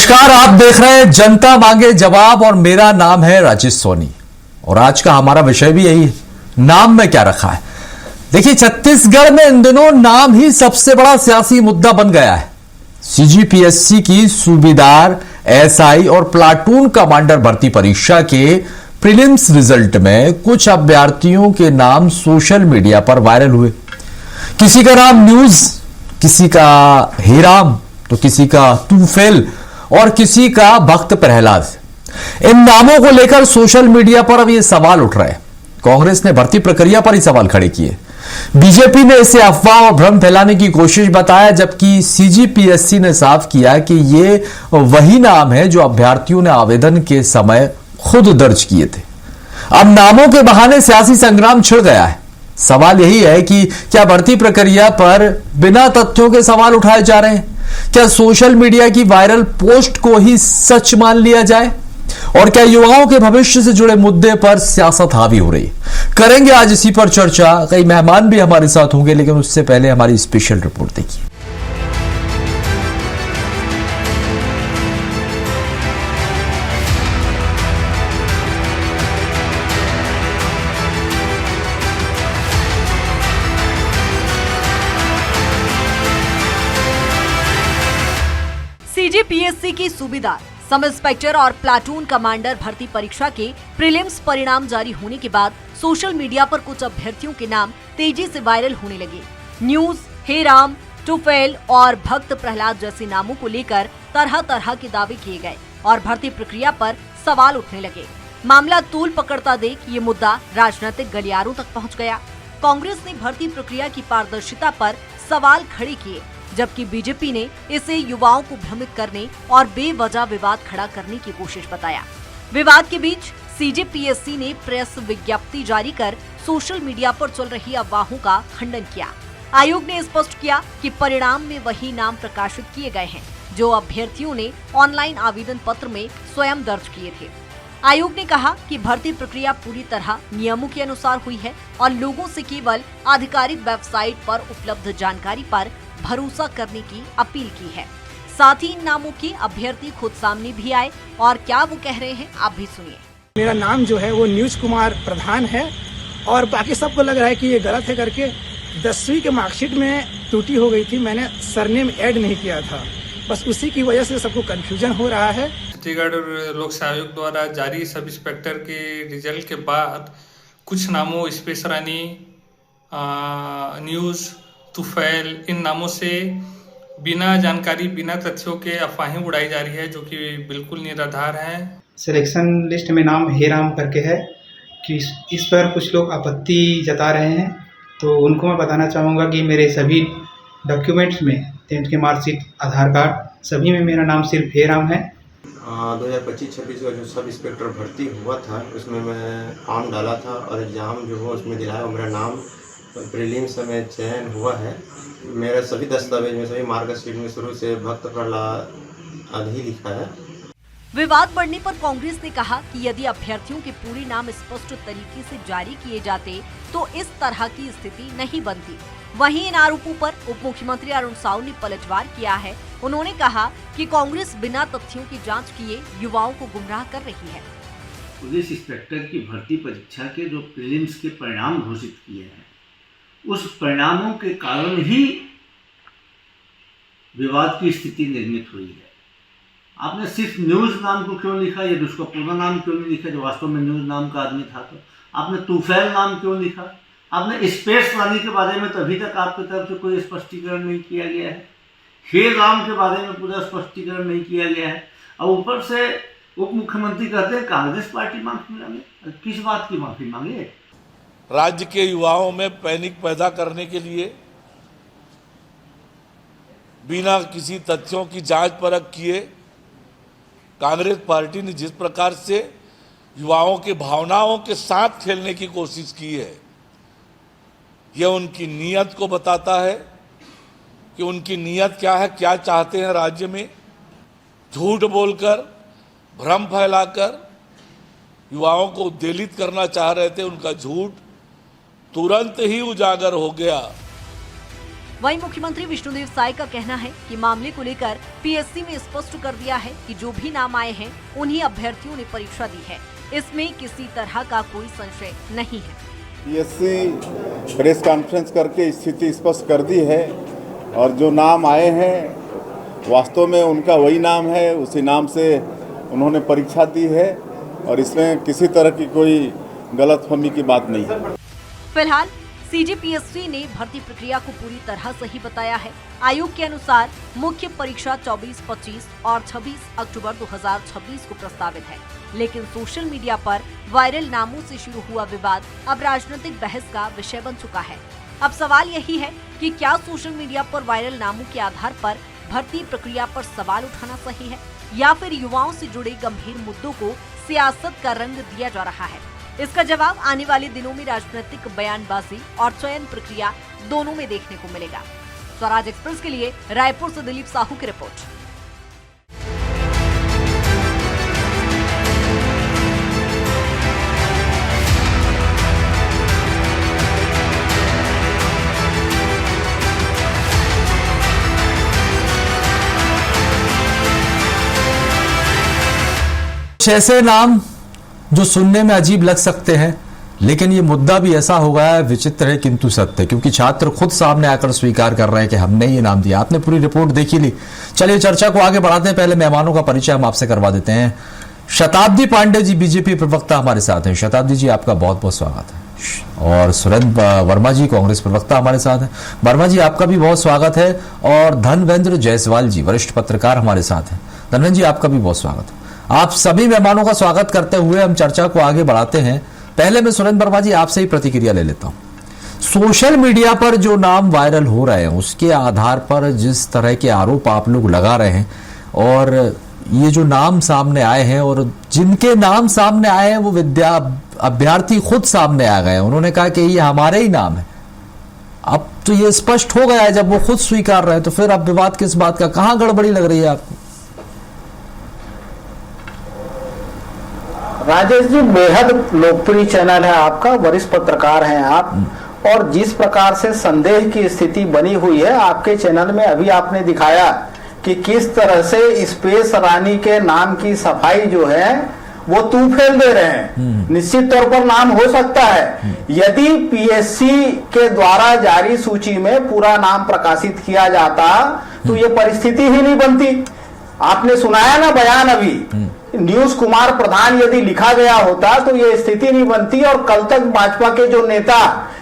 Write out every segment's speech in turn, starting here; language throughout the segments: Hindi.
नमस्कार, आप देख रहे हैं जनता मांगे जवाब और मेरा नाम है राजेश सोनी। और आज का हमारा विषय भी यही है, नाम में क्या रखा है। देखिए, छत्तीसगढ़ में इन दिनों नाम ही सबसे बड़ा सियासी मुद्दा बन गया है। सीजीपीएससी की सूबेदार, एसआई और प्लाटून कमांडर भर्ती परीक्षा के प्रीलिम्स रिजल्ट में कुछ अभ्यर्थियों के नाम सोशल मीडिया पर वायरल हुए। किसी का नाम न्यूज, किसी का हेराम, तो किसी का तूफेल और किसी का भक्त प्रहलाद। इन नामों को लेकर सोशल मीडिया पर अब ये सवाल उठ रहे हैं। कांग्रेस ने भर्ती प्रक्रिया पर ही सवाल खड़े किए। बीजेपी ने इसे अफवाह और भ्रम फैलाने की कोशिश बताया, जबकि सीजीपीएससी ने साफ किया कि ये वही नाम है जो अभ्यर्थियों ने आवेदन के समय खुद दर्ज किए थे। अब नामों के बहाने सियासी संग्राम छिड़ गया है। सवाल यही है कि क्या भर्ती प्रक्रिया पर बिना तथ्यों के सवाल उठाए जा रहे हैं? क्या सोशल मीडिया की वायरल पोस्ट को ही सच मान लिया जाए? और क्या युवाओं के भविष्य से जुड़े मुद्दे पर सियासत हावी हो रही है? करेंगे आज इसी पर चर्चा। कई मेहमान भी हमारे साथ होंगे, लेकिन उससे पहले हमारी स्पेशल रिपोर्ट देखिए। सीजीपीएससी की सूबेदार, सब इंस्पेक्टर और प्लाटून कमांडर भर्ती परीक्षा के प्रीलिम्स परिणाम जारी होने के बाद सोशल मीडिया पर कुछ अभ्यर्थियों के नाम तेजी से वायरल होने लगे। न्यूज, हेराम, टूफेल और भक्त प्रहलाद जैसे नामों को लेकर तरह तरह के दावे किए गए और भर्ती प्रक्रिया पर सवाल उठने लगे। मामला तूल पकड़ता देख ये मुद्दा राजनीतिक गलियारों तक पहुँच गया। कांग्रेस ने भर्ती प्रक्रिया की पारदर्शिता पर सवाल खड़े किए, जबकि बीजेपी ने इसे युवाओं को भ्रमित करने और बेवजह विवाद खड़ा करने की कोशिश बताया। विवाद के बीच सीजीपीएससी ने प्रेस विज्ञप्ति जारी कर सोशल मीडिया पर चल रही अफवाहों का खंडन किया। आयोग ने स्पष्ट किया कि परिणाम में वही नाम प्रकाशित किए गए हैं जो अभ्यर्थियों ने ऑनलाइन आवेदन पत्र में स्वयं दर्ज किए थे। आयोग ने कहा कि भर्ती प्रक्रिया पूरी तरह नियमों के अनुसार हुई है और लोगों से केवल आधिकारिक वेबसाइट पर उपलब्ध जानकारी पर भरोसा करने की अपील की है। साथ ही इन नामों के अभ्यर्थी खुद सामने भी आए और क्या वो कह रहे हैं, आप भी सुनिए। मेरा नाम जो है वो न्यूज कुमार प्रधान है और बाकी सबको लग रहा है कि ये गलत है करके 10वीं के मार्कशीट में त्रुटि हो गई थी। मैंने सरनेम ऐड नहीं किया था, बस उसी की वजह से सबको कंफ्यूजन हो रहा है। छत्तीसगढ़ लोक सेवा आयोग द्वारा जारी सब इंस्पेक्टर के रिजल्ट के बाद कुछ नामों स्पेस रानी, न्यूज, तुफैल, इन नामों से बिना जानकारी, बिना तथ्यों के अफवाहें उड़ाई जा रही है, जो कि बिल्कुल निराधार है। सिलेक्शन लिस्ट में नाम हेराम करके है कि इस पर कुछ लोग आपत्ति जता रहे हैं, तो उनको मैं बताना चाहूँगा कि मेरे सभी डॉक्यूमेंट्स में 10th की मार्कशीट, आधार कार्ड, सभी में मेरा नाम सिर्फ हेराम है। 2025-26 का जो सब इंस्पेक्टर भर्ती हुआ था उसमें मैं फॉर्म डाला था और एग्ज़ाम जो हुआ उसमें दिलाया, मेरा नाम प्रीलिम्स में चयन हुआ है। मेरे सभी दस्तावेज में, सभी मार्कशीट में शुरू से भक्त प्रहलाद ही लिखा है। विवाद बढ़ने पर कांग्रेस ने कहा कि यदि अभ्यर्थियों के पूरे नाम स्पष्ट तरीके से जारी किए जाते तो इस तरह की स्थिति नहीं बनती। वहीं इन आरोपों पर उप मुख्यमंत्री अरुण साव ने पलटवार किया है। उन्होंने कहा कि कांग्रेस बिना तथ्यों की जांच किए युवाओं को गुमराह कर रही है। पुलिस इंस्पेक्टर की भर्ती परीक्षा के जो प्रीलिम्स के परिणाम घोषित किए हैं, उस परिणामों के कारण ही विवाद की स्थिति निर्मित हुई है। आपने सिर्फ न्यूज नाम को क्यों लिखा, यदि उसका पूरा नाम क्यों नहीं लिखा जो वास्तव में न्यूज नाम का आदमी था? तो आपने तूफैल नाम क्यों लिखा? आपने स्पेस रानी के बारे में तो अभी तक आपकी तरफ से कोई स्पष्टीकरण नहीं किया गया है। हे राम के बारे में पूरा स्पष्टीकरण नहीं किया गया है। और ऊपर से उप मुख्यमंत्री कहते हैं कांग्रेस पार्टी माफी मांगे। किस बात की माफी मांगे? राज्य के युवाओं में पैनिक पैदा करने के लिए बिना किसी तथ्यों की जांच परख किए कांग्रेस पार्टी ने जिस प्रकार से युवाओं की भावनाओं के साथ खेलने की कोशिश की है, यह उनकी नीयत को बताता है कि उनकी नीयत क्या है, क्या चाहते हैं राज्य में। झूठ बोलकर, भ्रम फैलाकर युवाओं को उद्वेलित करना चाह रहे थे, उनका झूठ तुरंत ही उजागर हो गया। वहीं मुख्यमंत्री विष्णुदेव साय का कहना है कि मामले को लेकर पीएससी में स्पष्ट कर दिया है कि जो भी नाम आए हैं उन्हीं अभ्यर्थियों ने परीक्षा दी है, इसमें किसी तरह का कोई संशय नहीं है। पीएससी प्रेस कॉन्फ्रेंस करके स्थिति स्पष्ट कर दी है और जो नाम आए हैं वास्तव में उनका वही नाम है, उसी नाम से उन्होंने परीक्षा दी है और इसमें किसी तरह की कोई गलतफहमी की बात नहीं है। फिलहाल सीजीपीएससी ने भर्ती प्रक्रिया को पूरी तरह सही बताया है। आयोग के अनुसार मुख्य परीक्षा 24, 25 और 26 अक्टूबर 2026 को प्रस्तावित है, लेकिन सोशल मीडिया पर वायरल नामों से शुरू हुआ विवाद अब राजनीतिक बहस का विषय बन चुका है। अब सवाल यही है कि क्या सोशल मीडिया पर वायरल नामों के आधार पर भर्ती प्रक्रिया पर सवाल उठाना सही है या फिर युवाओं से जुड़े गंभीर मुद्दों को सियासत का रंग दिया जा रहा है। इसका जवाब आने वाले दिनों में राजनीतिक बयानबाजी और चयन प्रक्रिया दोनों में देखने को मिलेगा। स्वराज एक्सप्रेस के लिए रायपुर से दिलीप साहू की रिपोर्ट। ऐसे नाम जो सुनने में अजीब लग सकते हैं, लेकिन ये मुद्दा भी ऐसा हो गया है, विचित्र है किंतु सत्य, क्योंकि छात्र खुद सामने आकर स्वीकार कर रहे हैं कि हमने ये नाम दिया। आपने पूरी रिपोर्ट देखी ली। चलिए चर्चा को आगे बढ़ाते हैं। पहले मेहमानों का परिचय हम आपसे करवा देते हैं। शताब्दी पांडे जी बीजेपी प्रवक्ता हमारे साथ हैं। शताब्दी जी, आपका बहुत बहुत स्वागत है। और सुरेंद्र वर्मा जी कांग्रेस प्रवक्ता हमारे साथ हैं। वर्मा जी, आपका भी बहुत स्वागत है। और धनवेंद्र जायसवाल जी वरिष्ठ पत्रकार हमारे साथ हैं। धनवेंद्र जी, आपका भी बहुत स्वागत है। आप सभी मेहमानों का स्वागत करते हुए हम चर्चा को आगे बढ़ाते हैं। पहले मैं सुरेंद्र वर्मा जी आपसे ही प्रतिक्रिया ले लेता हूं। सोशल मीडिया पर जो नाम वायरल हो रहे हैं उसके आधार पर जिस तरह के आरोप आप लोग लगा रहे हैं और ये जो नाम सामने आए हैं और जिनके नाम सामने आए हैं वो अभ्यर्थी खुद सामने आ गए, उन्होंने कहा कि ये हमारे ही नाम है। अब तो ये स्पष्ट हो गया है, जब वो खुद स्वीकार रहे हैं तो फिर अब विवाद किस बात का? कहां गड़बड़ी लग रही है आपको? राजेश जी, बेहद लोकप्रिय चैनल है आपका, वरिष्ठ पत्रकार हैं आप, और जिस प्रकार से संदेह की स्थिति बनी हुई है आपके चैनल में, अभी आपने दिखाया कि किस तरह से स्पेस रानी के नाम की सफाई जो है वो तूफेल दे रहे हैं। निश्चित तौर पर नाम हो सकता है, यदि पीएससी के द्वारा जारी सूची में पूरा नाम प्रकाशित किया जाता तो ये परिस्थिति ही नहीं बनती। आपने सुनाया ना बयान अभी, न्यूज कुमार प्रधान यदि लिखा गया होता तो ये स्थिति नहीं बनती। और कल तक भाजपा के जो नेता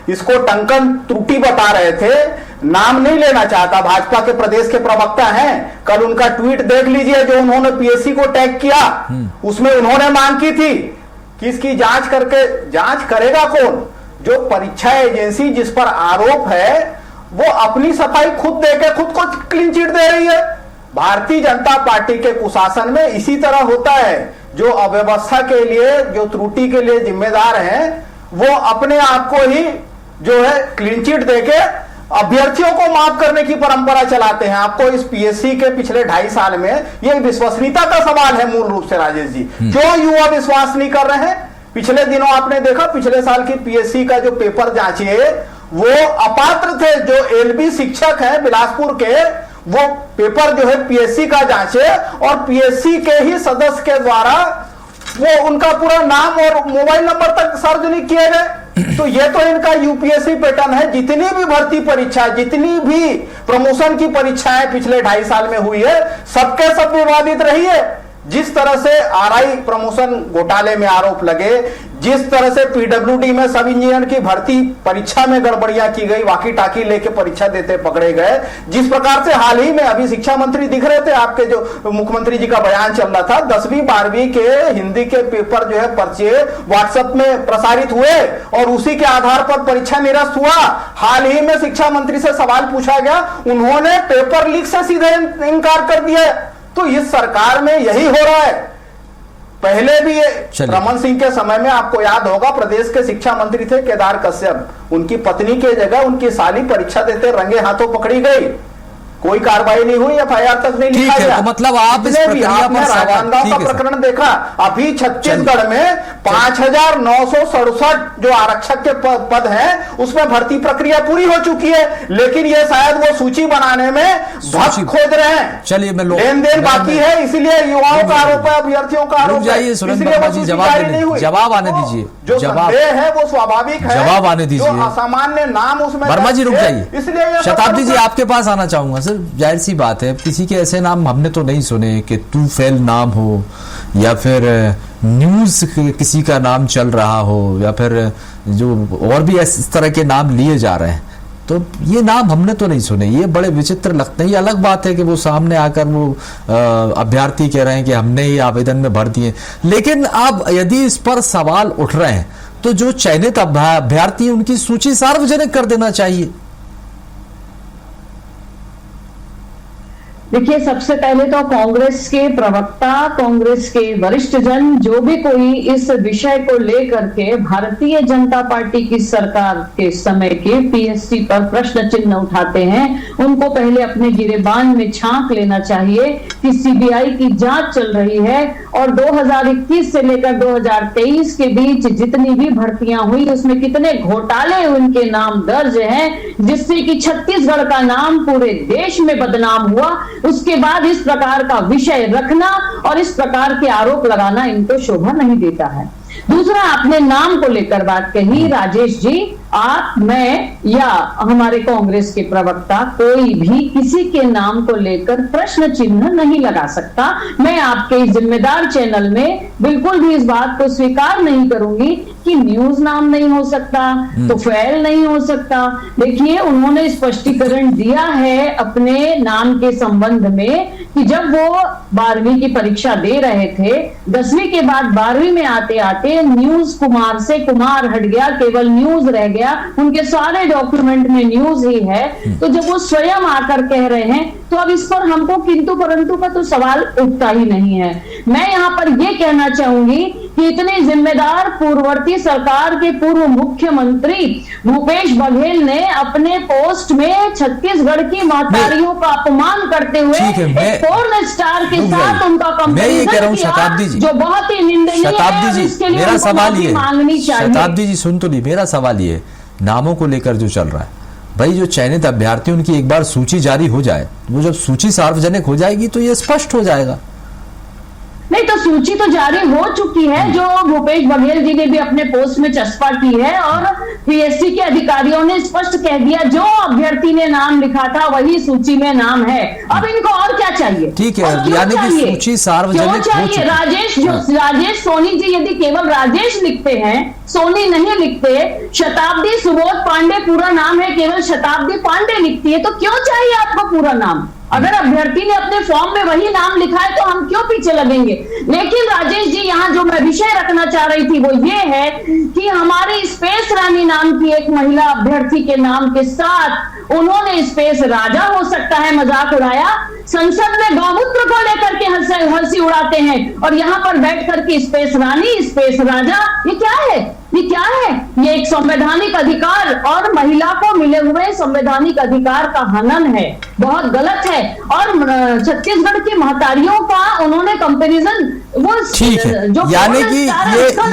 इसको टंकन त्रुटि बता रहे थे, नाम नहीं लेना चाहता, भाजपा के प्रदेश के प्रवक्ता हैं, कल उनका ट्वीट देख लीजिए जो उन्होंने पीएससी को टैग किया। उसमें उन्होंने मांग की थी कि इसकी जांच करेगा कौन? जो परीक्षा एजेंसी जिस पर आरोप है वो अपनी सफाई खुद देके खुद को क्लीन चिट दे रही है। भारतीय जनता पार्टी के कुशासन में इसी तरह होता है। जो अव्यवस्था के लिए, जो त्रुटि के लिए जिम्मेदार हैं, वो अपने आप को ही जो है क्लीन चिट देके अभ्यर्थियों को माफ करने की परंपरा चलाते हैं। आपको इस पीएससी के पिछले 2.5 साल में ये विश्वसनीयता का सवाल है मूल रूप से राजेश जी। क्यों युवा विश्वास नहीं कर रहे हैं? पिछले दिनों आपने देखा, पिछले साल की पीएससी का जो पेपर जांचिए वो अपात्र थे। जो एलबी शिक्षक हैं बिलासपुर के, वो पेपर जो है पीएससी का जांचे और पीएससी के ही सदस्य के द्वारा वो उनका पूरा नाम और मोबाइल नंबर तक सार्वजनिक किए गए। तो ये तो इनका यूपीएससी पैटर्न है। जितनी भी भर्ती परीक्षा, जितनी भी प्रमोशन की परीक्षाएं पिछले 2.5 साल में हुई है, सबके सब विवादित रही है। जिस तरह से आरआई प्रमोशन घोटाले में आरोप लगे, जिस तरह से पीडब्ल्यूडी में सब इंजीनियर की भर्ती परीक्षा में गड़बड़ियां की गई, वाकी टाकी लेके परीक्षा देते पकड़े गए, जिस प्रकार से हाल ही में अभी शिक्षा मंत्री दिख रहे थे, आपके जो मुख्यमंत्री जी का बयान चल रहा था, 10वीं 12वीं के हिंदी के पेपर जो है पर्चे व्हाट्सएप में प्रसारित हुए और उसी के आधार पर परीक्षा निरस्त हुआ। हाल ही में शिक्षा मंत्री से सवाल पूछा गया, उन्होंने पेपर लीक से सीधे इनकार कर दिया। तो इस सरकार में यही हो रहा है। पहले भी रमन सिंह के समय में आपको याद होगा, प्रदेश के शिक्षा मंत्री थे केदार कश्यप, उनकी पत्नी के जगह उनकी साली परीक्षा देते रंगे हाथों पकड़ी गई। कोई कार्रवाई नहीं हुई, FIR तक नहीं लिखा गया। तो मतलब आप इस प्रक्रिया पर राजनांदगांव का प्रकरण देखा, अभी छत्तीसगढ़ में 5,967 जो आरक्षक के पद हैं उसमें भर्ती प्रक्रिया पूरी हो चुकी है, लेकिन ये शायद वो सूची बनाने में भक्त खोज रहे हैं। चलिए मैं लेन देन बाकी है, इसीलिए युवाओं का आरोप है, अभ्यर्थियों का आरोप है, इसलिए वो सूची जारी नहीं हुई। जवाब आने दीजिए, जो संदेह है वो स्वाभाविक है, जवाब आने दीजिए। जो असामान्य नाम उसमें वर्मा जी रुक जाइए, इसलिए शताब्दी जी आपके पास आना चाहूंगा। सर जाहिर सी बात है, किसी के ऐसे नाम हमने तो नहीं सुने कि तूफैल नाम हो या फिर न्यूज किसी का नाम चल रहा हो या फिर जो और भी इस तरह के नाम लिए जा रहे हैं, तो ये नाम हमने तो नहीं सुने। ये बड़े विचित्र लगते हैं। ये अलग बात है कि वो सामने आकर वो अभ्यर्थी कह रहे हैं कि हमने ये आवेदन में भर दिए, लेकिन अब यदि इस पर सवाल उठ रहे हैं तो जो चयनित अभ्यर्थी उनकी सूची सार्वजनिक कर देना चाहिए। देखिए, सबसे पहले तो कांग्रेस के प्रवक्ता, कांग्रेस के वरिष्ठ जन, जो भी कोई इस विषय को लेकर के भारतीय जनता पार्टी की सरकार के समय के पीएससी पर प्रश्न चिन्ह उठाते हैं, उनको पहले अपने गिरेबान में झांक लेना चाहिए कि सीबीआई की जांच चल रही है और 2021 से लेकर 2023 के बीच जितनी भी भर्तियां हुई उसमें कितने घोटाले उनके नाम दर्ज हैं, जिससे कि छत्तीसगढ़ का नाम पूरे देश में बदनाम हुआ। उसके बाद इस प्रकार का विषय रखना और इस प्रकार के आरोप लगाना इनको शोभा नहीं देता है। दूसरा, आपने नाम को लेकर बात कही, राजेश जी, आप, मैं या हमारे कांग्रेस के प्रवक्ता कोई भी किसी के नाम को लेकर प्रश्न चिन्ह नहीं लगा सकता। मैं आपके इस जिम्मेदार चैनल में बिल्कुल भी इस बात को स्वीकार नहीं करूंगी कि न्यूज नाम नहीं हो सकता, तो फैल नहीं हो सकता। देखिए, उन्होंने स्पष्टीकरण दिया है अपने नाम के संबंध में कि जब वो 12वीं की परीक्षा दे रहे थे, 10वीं के बाद 12वीं में आते आते न्यूज कुमार से कुमार हट गया, केवल न्यूज रह गया, उनके सारे डॉक्यूमेंट में न्यूज ही है। तो जब वो स्वयं आकर कह रहे हैं तो अब इस पर हमको किंतु परंतु का तो सवाल उठता ही नहीं है। मैं यहां पर यह कहना चाहूंगी कि इतनी जिम्मेदार पूर्ववर्ती सरकार के पूर्व मुख्यमंत्री भूपेश बघेल ने अपने पोस्ट में छत्तीसगढ़ की महतारियों का अपमान करते हुए एक पोर्न स्टार के साथ उनका कंपैरिजन किया, जो बहुत ही निंदनीय है। इसके लिए मेरा सवाल ये, मांगनी चाहिए। शताब्दी जी सुन तो ली, मेरा सवाल ये नामों को लेकर जो चल रहा है, भाई जो चयनित अभ्यर्थी उनकी एक बार सूची जारी हो जाए, वो जब सूची सार्वजनिक हो जाएगी तो ये स्पष्ट हो जाएगा। नहीं तो सूची तो जारी हो चुकी है, जो भूपेश बघेल जी ने भी अपने पोस्ट में चस्पा की है और पीएससी के अधिकारियों ने स्पष्ट कह दिया जो अभ्यर्थी ने नाम लिखा था वही सूची में नाम है। अब इनको और क्या चाहिए? ठीक है, यानी कि सूची सार्वजनिक हो चुकी है। राजेश सोनी जी यदि केवल राजेश लिखते हैं, सोनी नहीं लिखते, शताब्दी सुबोध पांडे पूरा नाम है, केवल शताब्दी पांडे लिखती है, तो क्यों चाहिए आपको पूरा नाम? अगर अभ्यर्थी ने अपने फॉर्म में वही नाम लिखा है तो हम क्यों पीछे लगेंगे? लेकिन राजेश जी, यहां जो मैं विषय रखना चाह रही थी वो ये है कि हमारी स्पेस रानी नाम की एक महिला अभ्यर्थी के नाम के साथ उन्होंने स्पेस राजा हो सकता है मजाक उड़ाया, संसद में गौमूत्र को लेकर के हंसी उड़ाते हैं और यहाँ पर बैठ करके स्पेस रानी, स्पेस राजा, ये क्या है? ये क्या है? ये एक संवैधानिक अधिकार और महिला को मिले हुए संवैधानिक अधिकार का हनन है, बहुत गलत है। और छत्तीसगढ़ की महतारियों का उन्होंने कंपैरिजन, वो ठीक है, यानी कि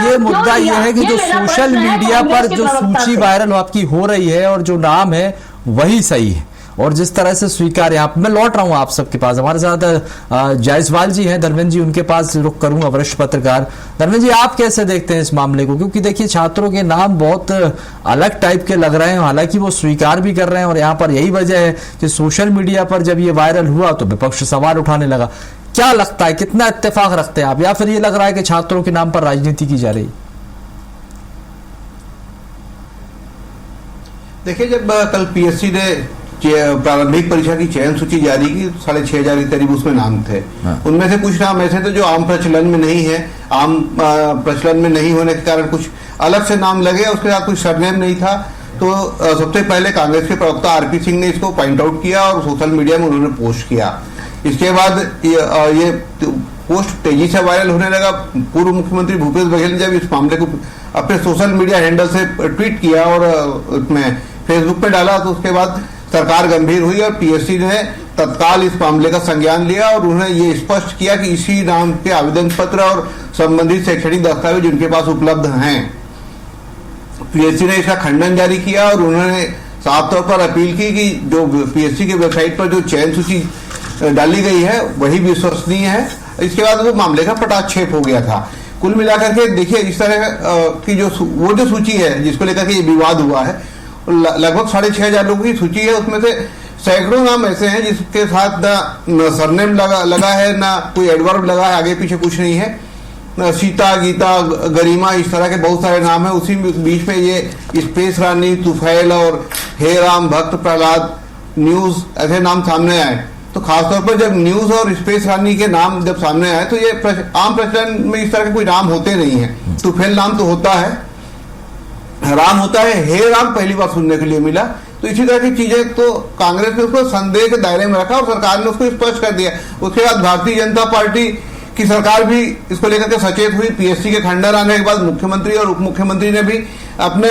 ये मुद्दा ये है कि जो सोशल मीडिया पर जो सूची वायरल आपकी हो रही है और जो नाम है वही सही है और जिस तरह से स्वीकार है। मैं लौट रहा हूं आप सबके पास, हमारे साथ जायसवाल जी हैं, धर्मेंद्र जी उनके पास रुख करूंगा, वरिष्ठ पत्रकार। धर्मेंद्र जी, आप कैसे देखते हैं इस मामले को? क्योंकि देखिए छात्रों के नाम बहुत अलग टाइप के लग रहे हैं, हालांकि वो स्वीकार भी कर रहे हैं और यहाँ पर यही वजह है कि सोशल मीडिया पर जब ये वायरल हुआ तो विपक्ष सवाल उठाने लगा। क्या लगता है, कितना इत्तेफाक रखते हैं आप, या फिर ये लग रहा है कि छात्रों के नाम पर राजनीति की जा रही? देखिए, जब कल पीएससी ने प्रारंभिक परीक्षा की चयन सूची जारी की, 6,500 के करीब उसमें नाम थे। उनमें से कुछ नाम ऐसे थे जो आम प्रचलन में नहीं है, आम प्रचलन में नहीं होने के कारण कुछ अलग से नाम लगे, उसके साथ कुछ सरनेम नहीं था। तो सबसे पहले कांग्रेस के प्रवक्ता आरपी सिंह ने इसको पॉइंट आउट किया और सोशल मीडिया में उन्होंने पोस्ट किया। इसके बाद ये पोस्ट तेजी से वायरल होने लगा। पूर्व मुख्यमंत्री भूपेश बघेल ने जब इस मामले को अपने सोशल मीडिया हैंडल से ट्वीट किया और उसमें फेसबुक पे डाला, तो उसके बाद सरकार गंभीर हुई और पीएससी ने तत्काल इस मामले का संज्ञान लिया और उन्होंने ये स्पष्ट किया कि इसी नाम के आवेदन पत्र और संबंधित शैक्षणिक दस्तावेज उनके पास उपलब्ध हैं। पीएससी ने इसका खंडन जारी किया और उन्होंने साफ तौर पर अपील की कि जो पीएससी की वेबसाइट पर जो चयन सूची डाली गई है वही विश्वसनीय है। इसके बाद वो मामले का पटाक्षेप हो गया था। कुल मिलाकर के देखिए इस तरह की जो सूची है जिसको लेकर के ये विवाद हुआ है, लगभग 6,500 लोगों की सूची है। उसमें से सैकड़ों नाम ऐसे हैं जिसके साथ ना सरनेम लगा है, ना कोई एडवर्ब लगा है, आगे पीछे कुछ नहीं है। सीता, गीता, गरिमा, इस तरह के बहुत सारे नाम है। उसी बीच में ये स्पेस रानी, तुफैल और हे राम, भक्त प्रहलाद, न्यूज ऐसे नाम सामने आए। तो खासतौर पर जब न्यूज और स्पेस रानी के नाम जब सामने आए तो ये आम प्रचलन में इस तरह के कोई नाम होते नहीं है। तुफैल नाम तो होता है, राम होता है, हे राम पहली बार सुनने के लिए मिला। तो इसी तरह की चीजें तो कांग्रेस ने उसको संदेह के दायरे में रखा और सरकार ने उसको स्पष्ट कर दिया। उसके बाद भारतीय जनता पार्टी की सरकार भी इसको लेकर के सचेत हुई। पीएससी के खंडन आने के बाद मुख्यमंत्री और उप मुख्यमंत्री ने भी अपने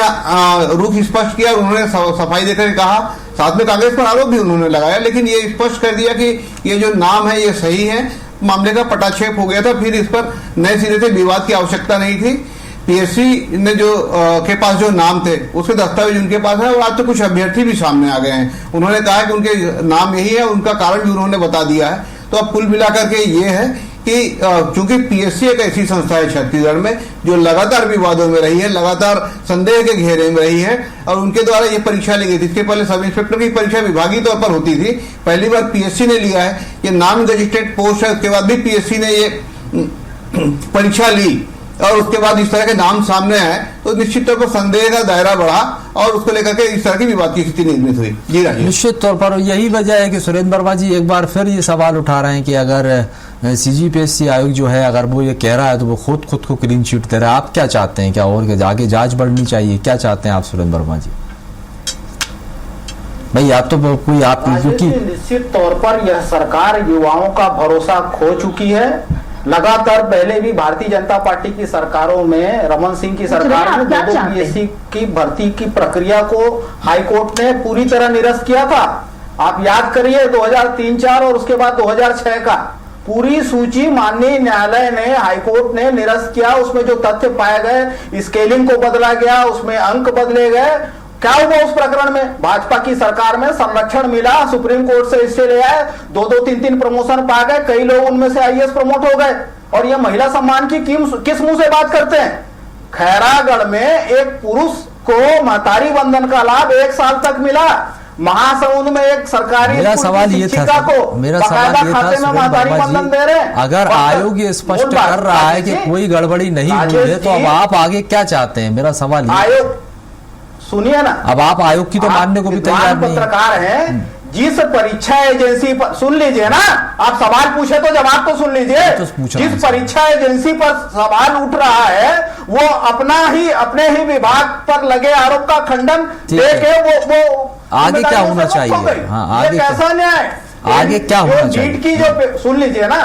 रुख स्पष्ट किया और उन्होंने सफाई देकर कहा, साथ में कांग्रेस पर आरोप भी उन्होंने लगाया, लेकिन ये स्पष्ट कर दिया कि ये जो नाम है ये सही है। मामले का पटाक्षेप हो गया था। फिर इस पर नए सिरे से विवाद की आवश्यकता नहीं थी। पीएससी ने जो के पास जो नाम थे उसके दस्तावेज उनके पास है और आज तो कुछ अभ्यर्थी भी सामने आ गए हैं। उन्होंने कहा कि उनके नाम यही है, उनका कारण भी उन्होंने बता दिया है। तो अब कुल मिलाकर के ये है कि चूंकि पीएससी एक ऐसी संस्था है छत्तीसगढ़ में जो लगातार विवादों में रही है, लगातार संदेह के घेरे में रही है और उनके द्वारा ये परीक्षा ली गई थी। इसके पहले सब इंस्पेक्टर की परीक्षा विभागीय तौर पर होती थी, पहली बार पीएससी ने लिया है। ये नॉन गजेटेड पोस्ट है, उसके बाद भी पीएससी ने ये परीक्षा ली और उसके बाद इस तरह के नाम सामने आए तो निश्चित तौर पर संदेह का दायरा बढ़ा और उसको लेकर के इस तरह की विवाद की स्थिति निर्मित हुई। जी राजेश, निश्चित तौर पर यही वजह है कि सुरेंद्र वर्मा जी एक बार फिर ये सवाल उठा रहे हैं कि अगर सीजीपीएससी आयोग जो है अगर वो ये कह रहा है तो वो खुद को क्लीन चिट दे रहा है। आप क्या चाहते हैं, क्या और आगे जांच बढ़नी चाहिए, क्या चाहते हैं आप सुरेंद्र वर्मा जी? भाई आप तो कोई आप निश्चित तौर पर यह सरकार युवाओं का भरोसा खो चुकी है। लगातार पहले भी भारतीय जनता पार्टी की सरकारों में, रमन सिंह की सरकार में पीएससी की भर्ती की प्रक्रिया को हाईकोर्ट ने पूरी तरह निरस्त किया था। आप याद करिए 2003-4 और उसके बाद 2006 का पूरी सूची माननीय न्यायालय ने, हाईकोर्ट ने निरस्त किया। उसमें जो तथ्य पाए गए, स्केलिंग को बदला गया, उसमें अंक बदले गए। क्या हुआ उस प्रकरण में? भाजपा की सरकार में संरक्षण मिला, सुप्रीम कोर्ट से इससे ले आए, 2-2, 3-3 प्रमोशन पा गए, कई लोग उनमें से आईएएस प्रमोट हो गए। और ये महिला सम्मान की किस मुंह से बात करते हैं? खैरागढ़ में एक पुरुष को महतारी बंधन का लाभ 1 साल तक मिला। महासमुंद में एक सरकारी मेरा सवाल ये था खाते में महतारी बंधन दे रहे हैं। अगर आयोग ये स्पष्ट कर रहा है कि कोई गड़बड़ी नहीं हुई है तो अब आप आगे क्या चाहते हैं? मेरा सवाल आयोग सुनिए ना, अब आप आयोग की तो मानने को भी तैयार नहीं। पत्रकार हैं, जिस परीक्षा एजेंसी पर, सुन लीजिए ना, आप सवाल पूछे तो जवाब तो सुन लीजिए। जिस परीक्षा एजेंसी पर सवाल उठ रहा है वो अपने ही विभाग पर लगे आरोप का खंडन देके वो आगे क्या होना चाहिए? हाँ, आगे कैसा न्याय, आगे क्या होना चाहिए? नीट की जो सुन लीजिए ना,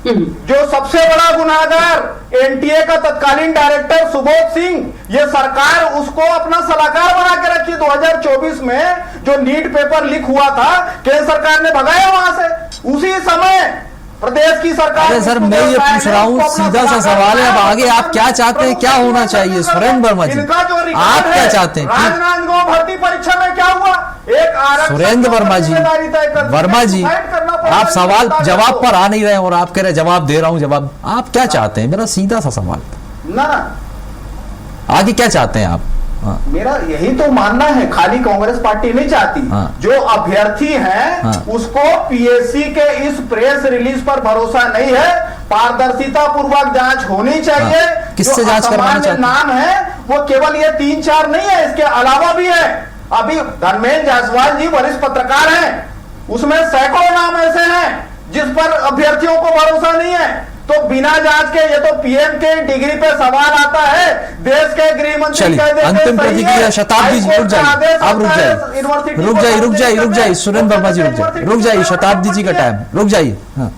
जो सबसे बड़ा गुनाहगार एनटीए का तत्कालीन डायरेक्टर सुबोध सिंह, ये सरकार उसको अपना सलाहकार बना के रखी। 2024 में जो नीट पेपर लीक हुआ था, केंद्र सरकार ने भगाया वहां से। उसी समय प्रदेश की सरकार। अरे सर, मैं ये पूछ रहा हूँ, सीधा सा सवाल है, अब आगे आप क्या चाहते हैं, क्या होना चाहिए? सुरेंद्र वर्मा जी, आप क्या चाहते हैं? राजनांदगांव भर्ती परीक्षा में क्या हुआ? एक सुरेंद्र वर्मा जी, आप सवाल जवाब पर आ नहीं रहे और आप कह रहे जवाब दे रहा हूँ जवाब। आप क्या चाहते हैं? मेरा सीधा सा सवाल ना, आगे क्या चाहते हैं आप? हाँ। मेरा यही तो मानना है, खाली कांग्रेस पार्टी नहीं चाहती। हाँ। जो अभ्यर्थी हैं, हाँ, उसको पीएससी के इस प्रेस रिलीज पर भरोसा नहीं है। पारदर्शिता पूर्वक जांच होनी चाहिए। हाँ। किससे जांच करवाना चाहते हैं? नाम है वो केवल ये 3-4 नहीं है, इसके अलावा भी है। अभी धर्मेंद्र जायसवाल जी वरिष्ठ पत्रकार हैं, उसमें सैकड़ों नाम ऐसे हैं जिस पर अभ्यर्थियों को भरोसा नहीं है। तो बिना जांच के ये तो पीएम के डिग्री पे सवाल आता है, देश के गृह मंत्री कह देते हैं। अंतिम प्रतिक्रिया शताब्दी जी, रुक जाइए, अब रुक जाइए सुरेंद्र वर्मा जी, रुक जाइए, शताब्दी जी का टाइम, रुक जाइए। हाँ।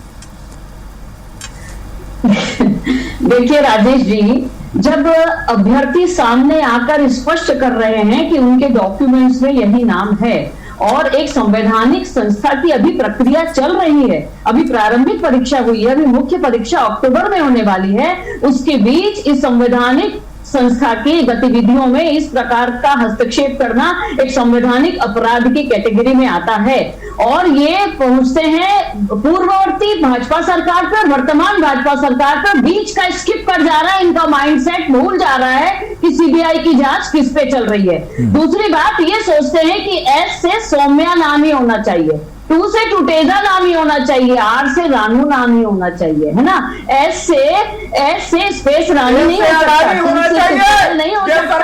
देखिए राजेश जी, जब अभ्यर्थी सामने आकर स्पष्ट कर रहे हैं कि उनके डॉक्यूमेंट्स में यही नाम है और एक संवैधानिक संस्था की अभी प्रक्रिया चल रही है, अभी प्रारंभिक परीक्षा हुई है, अभी मुख्य परीक्षा अक्टूबर में होने वाली है, उसके बीच इस संवैधानिक संस्था की गतिविधियों में इस प्रकार का हस्तक्षेप करना एक संवैधानिक अपराध की कैटेगरी में आता है। और ये पहुंचते हैं पूर्ववर्ती भाजपा सरकार पर, वर्तमान भाजपा सरकार पर, बीच का स्किप कर जा रहा है, इनका माइंडसेट भूल जा रहा है कि सीबीआई की जांच किस पे चल रही है। दूसरी बात ये सोचते हैं कि एस से सौम्या नाम ही होना चाहिए, टू से टुटेजा नाम ही होना चाहिए, आर से रानू नाम ही होना चाहिए, है ना। एस से स्पेस रानी नहीं हो सकता, नहीं हो सकता।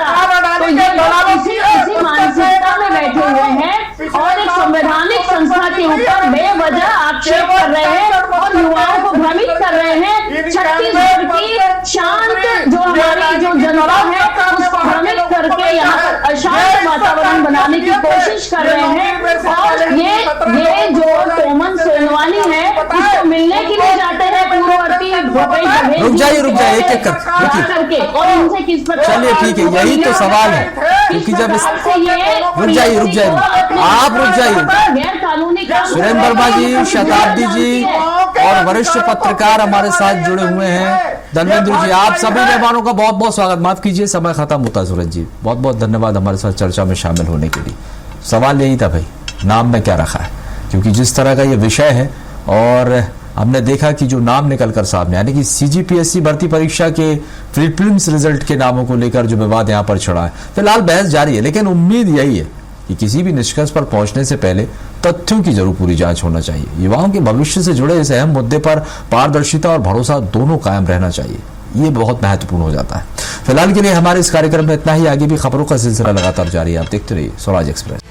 तो ये लोग इसी मानसिकता में बैठे हुए हैं और एक संवैधानिक संस्था के ऊपर बेवजह आक्षेप कर रहे हैं और युवाओं को भ्रमित कर रहे हैं। छत्तीसगढ़ की शांत जो हमारी जो जनता है उसको भ्रमित करके यहाँ पर अशांत वातावरण बनाने की कोशिश कर रहे हैं। और ये जो टोमन सोनवानी है उसको मिलने के लिए जाते हैं पूर्ववर्ती रुक जाइए एक करके और उनसे किस प्रकार, चलिए ठीक है, यही तो सवाल है, क्योंकि जब रुक जाइए आप रुक जाइए। गैर कानूनी सुरेंद्र वर्मा जी, शताब्दी जी और वरिष्ठ पत्रकार हमारे साथ जुड़े हुए हैं। धर्मेंद्र जी, आप सभी मेहमानों का बहुत बहुत स्वागत। माफ कीजिए, समय खत्म होता है। सूरज जी, बहुत बहुत धन्यवाद हमारे साथ चर्चा में शामिल होने के लिए। सवाल यही था भाई, नाम में क्या रखा है, क्योंकि जिस तरह का ये विषय है और हमने देखा कि जो नाम निकल कर सामने, यानी कि सीजीपीएससी भर्ती परीक्षा के प्रीलिम्स रिजल्ट के नामों को लेकर जो विवाद यहाँ पर छिड़ा है, फिलहाल बहस जारी है, लेकिन उम्मीद यही है कि किसी भी निष्कर्ष पर पहुंचने से पहले तथ्यों की जरूर पूरी जांच होना चाहिए। युवाओं के भविष्य से जुड़े इस अहम मुद्दे पर पारदर्शिता और भरोसा दोनों कायम रहना चाहिए, ये बहुत महत्वपूर्ण हो जाता है। फिलहाल के लिए हमारे इस कार्यक्रम में इतना ही, आगे भी खबरों का सिलसिला लगातार जारी है। आप देखते रहिए स्वराज एक्सप्रेस।